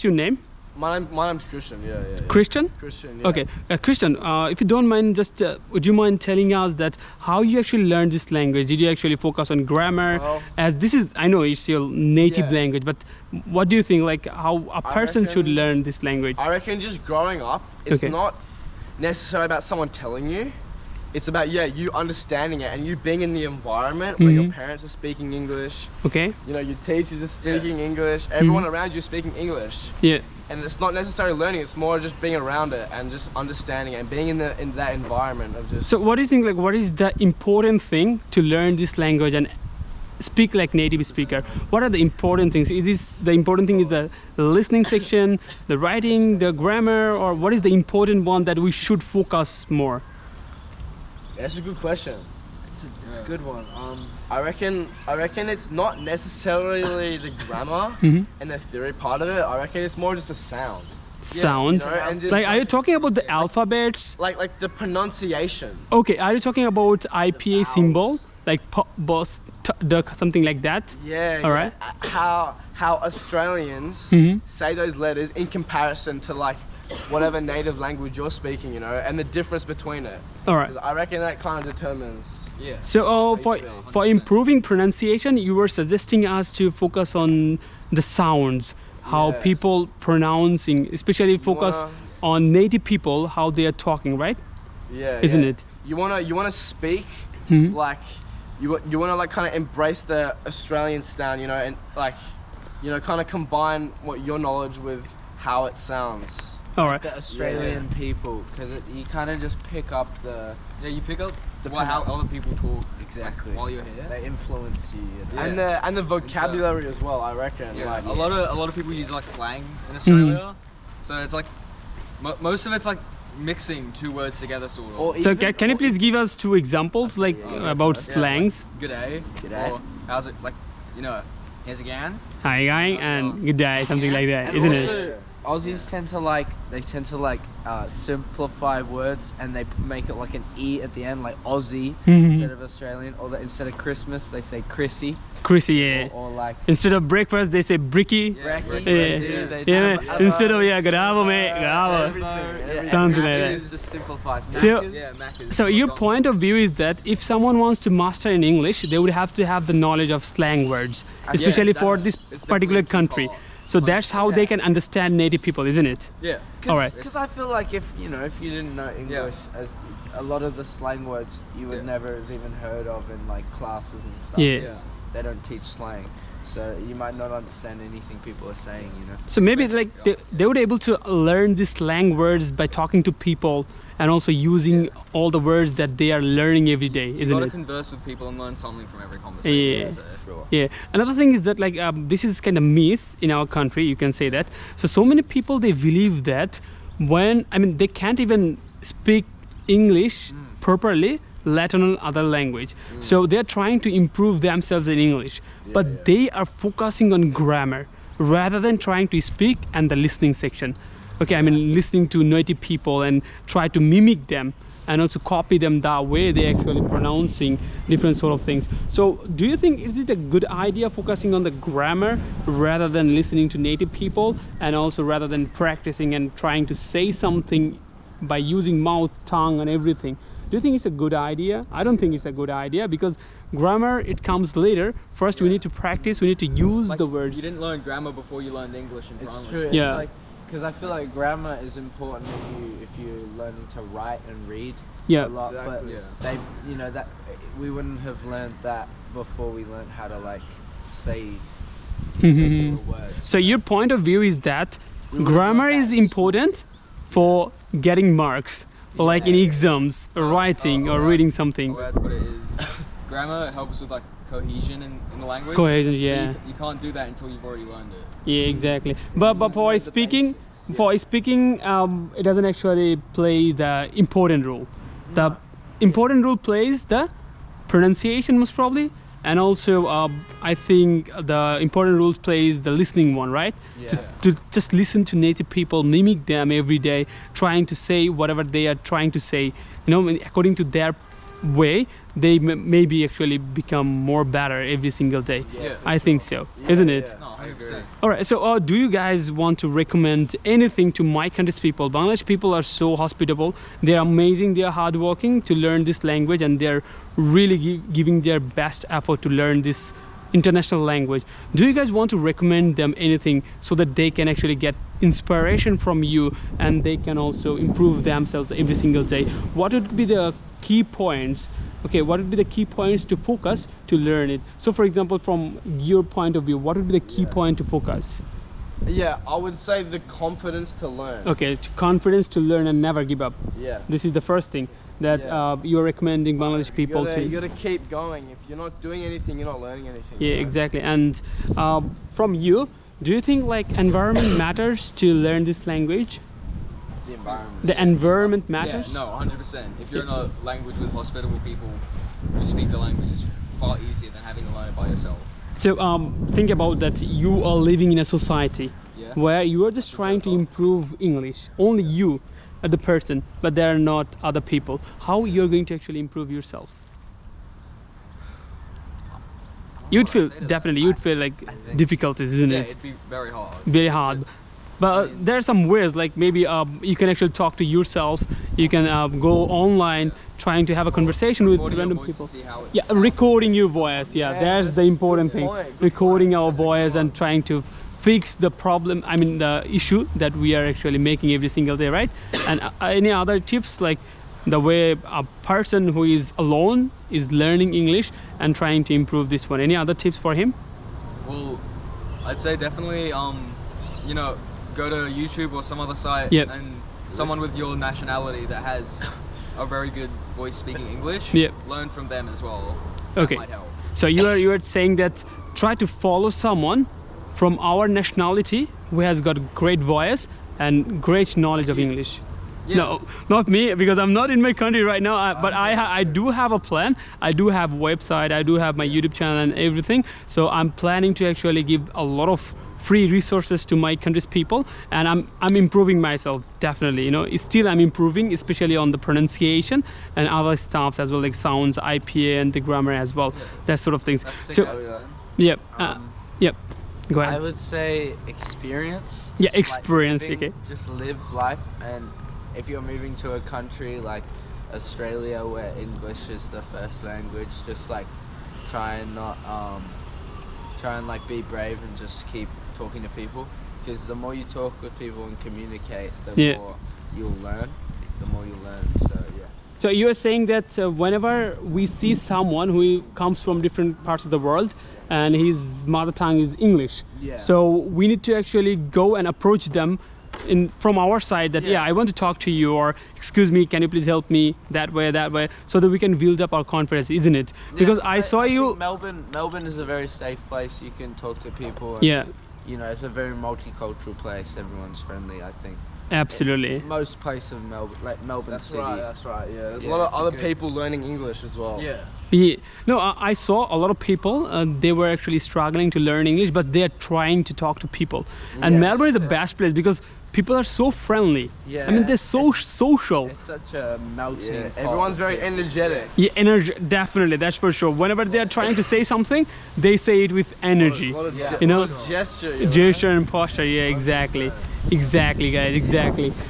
what's your name? My name's Christian. Yeah. Christian? Christian. Yeah. Okay, Christian, if you don't mind, just would you mind telling us that how you actually learned this language? Did you actually focus on grammar? Well, As this is, I know it's your native Yeah. language, but what do you think, like how a person should reckon- learn this language? I reckon just growing up, it's Okay. not necessarily about someone telling you. It's about you understanding it and you being in the environment where your parents are speaking English. Okay, You know, your teachers are speaking English. Everyone around you is speaking English. yeah. And it's not necessarily learning, it's more just being around it and just understanding it and being in that environment of just... So what do you think, like what is the important thing to learn this language and speak like native speaker? What are the important things? Is this the important thing is the listening section, the writing, the grammar, or what is the important one that we should focus more? That's a good question. It's a good one. I reckon it's not necessarily the grammar and the theory part of it. I reckon it's more just the sound. Sound? You know, and just Like are you talking about the alphabets? like the pronunciation. Okay, are you talking about IPA symbol? Like po, bos, t, d, something like that? Yeah. All right. How Australians say those letters in comparison to like whatever native language you're speaking, you know, and the difference between it. All right. 'Cause I reckon that kind of determines. Yeah. So for improving pronunciation, you were suggesting us to focus on the sounds, how Yes. people pronouncing, especially focus wanna- on native people, how they are talking, right? Yeah. Isn't yeah. it? You wanna speak like you wanna like kind of embrace the Australian sound, you know, and like kind of combine what your knowledge with how it sounds. All right. The Australian people, because you kind of just pick up the... Yeah, you pick up how other people talk Exactly. while you're here. They influence you. You know? And the vocabulary as well, I reckon. Yeah, Like, a lot of people use like slang in Australia, so it's like most of it's like mixing two words together, sort of. Or So even- can you please give us two examples, like about Yeah, slangs? Like, G'day. G'day. Or how's it like? You know, here's again. Hi guy and good day, something like that, And isn't also, it? Aussies tend to like simplify words, and they make it like an E at the end, like Aussie instead of Australian, or instead of Christmas they say Chrissy, Chrissy, yeah. or like Instead of breakfast, they say bricky. Brekkie. Yeah, They yeah. do. Instead of grabo, mate, grabo. Everything. Something like It that. just simplifies. So- Macca's. Yeah, Macca's. So your point of view is that if someone wants to master in English, they would have to have the knowledge of slang words, especially for this it's particular definitely a key country. part. So that's how they can understand native people, isn't it? Yeah. All right. Because I feel like if you didn't know English, as a lot of the slang words you would never have even heard of in like classes and stuff. Yeah. because They don't teach slang, so you might not understand anything people are saying. So maybe like they would able to learn these slang words by talking to people and also using all the words that they are learning every day, You isn't gotta it? converse with people and learn something from every conversation. Yeah. So. Sure. Yeah. Another thing is that like this is kind of myth in our country. You can say that. So many people they believe that they can't even speak English properly, let alone other language. So they're trying to improve themselves in English, but they are focusing on grammar rather than trying to speak and the listening section. Okay, listening to native people and try to mimic them and also copy them that way they actually pronouncing different sort of things. So do you think is it a good idea focusing on the grammar rather than listening to native people, and also rather than practicing and trying to say something by using mouth, tongue and everything? Do you think it's a good idea? I don't think it's a good idea, because grammar, it comes later. First we need to practice, we need to use the words. You didn't learn grammar before you learned English in It's primary. true. Yeah. Because I feel like grammar is important if you're learning to write and read Yeah. a lot, Exactly. but that we wouldn't have learned that before we learned how to like say the words. So your point of view is that grammar is important for getting marks, like in exams, or writing, or reading something. I'll add what it is. Grammar helps with like cohesion in the language. Cohesion, But yeah. You can't do that until you've already learned it. Yeah, exactly. But for speaking, it doesn't actually play the important role. The important role plays the pronunciation most probably, and also I think the important role plays the listening one, right? To just listen to native people, mimic them every day, trying to say whatever they are trying to say, according to their way, they maybe actually become more better every single day. Yeah. I think so, isn't it? No, 100%. All right, so do you guys want to recommend anything to my country's people? Bangladesh people are so hospitable. They're amazing. They are hardworking to learn this language, and they're really giving their best effort to learn this international language. Do you guys want to recommend them anything so that they can actually get inspiration from you and they can also improve themselves every single day? What would be the key points? Okay, what would be the key points to focus to learn it? So for example, from your point of view, what would be the key point to focus? Yeah, I would say the confidence to learn. Okay, confidence to learn and never give up. Yeah. This is the first thing that you're recommending Bangladeshi people You to. gotta keep going. If you're not doing anything, you're not learning anything. Yeah, you know? exactly. And from you, do you think like environment matters to learn this language? The environment. The environment matters? Yeah, no, 100%. If you're in a language with hospitable people who speak the language, it's far easier than having to learn it by yourself. So think about that. You are living in a society Yeah. where you are just trying to improve English. Only you are the person, but there are not other people. How you're going to actually improve yourself? You'd feel definitely. You'd feel like difficulties, isn't Yeah, it? it'd be very hard. Very hard. But there are some ways, like maybe you can actually talk to yourself. You can go online, trying to have a conversation with Recording your random voice people. to see how it Yeah, sounds. recording your voice. Yeah, that's the important thing. Recording our voice and trying to fix the problem. I mean, the issue that we are actually making every single day, right? And any other tips, like the way a person who is alone is learning English and trying to improve this one. Any other tips for him? Well, I'd say definitely, you know, go to YouTube or some other site Yep. and someone with your nationality that has a very good voice speaking English. Yep. Learn from them as well. Okay. That might help. So you are saying that try to follow someone from our nationality who has got great voice and great knowledge of English. Yeah. No, not me, because I'm not in my country right now. But I do have a plan. I do have a website. I do have my YouTube channel and everything. So I'm planning to actually give a lot of free resources to my country's people, and I'm improving myself definitely. You know, still I'm improving, especially on the pronunciation and other stuffs as well, like sounds, IPA, and the grammar as well. That sort of things. That's sick, So man. yep, yep. Go I ahead. would say experience. Yeah, Just, like, experience, living- okay. Just live life, and if you're moving to a country like Australia where English is the first language, just like try and not try and like be brave and just keep talking to people, because the more you talk with people and communicate, the Yeah. more you'll learn. The more you learn. So yeah. So you are saying that whenever we see someone who comes from different parts of the world and his mother tongue is English, Yeah. so we need to actually go and approach them from our side that Yeah. I want to talk to you, or excuse me, can you please help me that way, so that we can build up our confidence, isn't it? Because I saw you. think Melbourne is a very safe place. You can talk to people. And, Yeah, You know, it's a very multicultural place. Everyone's friendly, I think. absolutely. Most places of Melbourne, like Melbourne That's City. right. That's right. Yeah. There's Yeah, a lot it's of a other good- people learning English as well. Yeah. Yeah. No, I saw a lot of people. They were actually struggling to learn English, but they are trying to talk to people. And Yeah, Melbourne is it's the best place because people are so friendly. Yeah, I mean, they're so it's- social. It's such a melting Yeah. pot Everyone's of very people. energetic. Yeah, energy, definitely, that's for sure. Whenever they are trying to say something, they say it with energy. A lot of Yeah. You know, lot of gesture. You know? gesture and posture. Yeah, exactly, exactly, guys, exactly.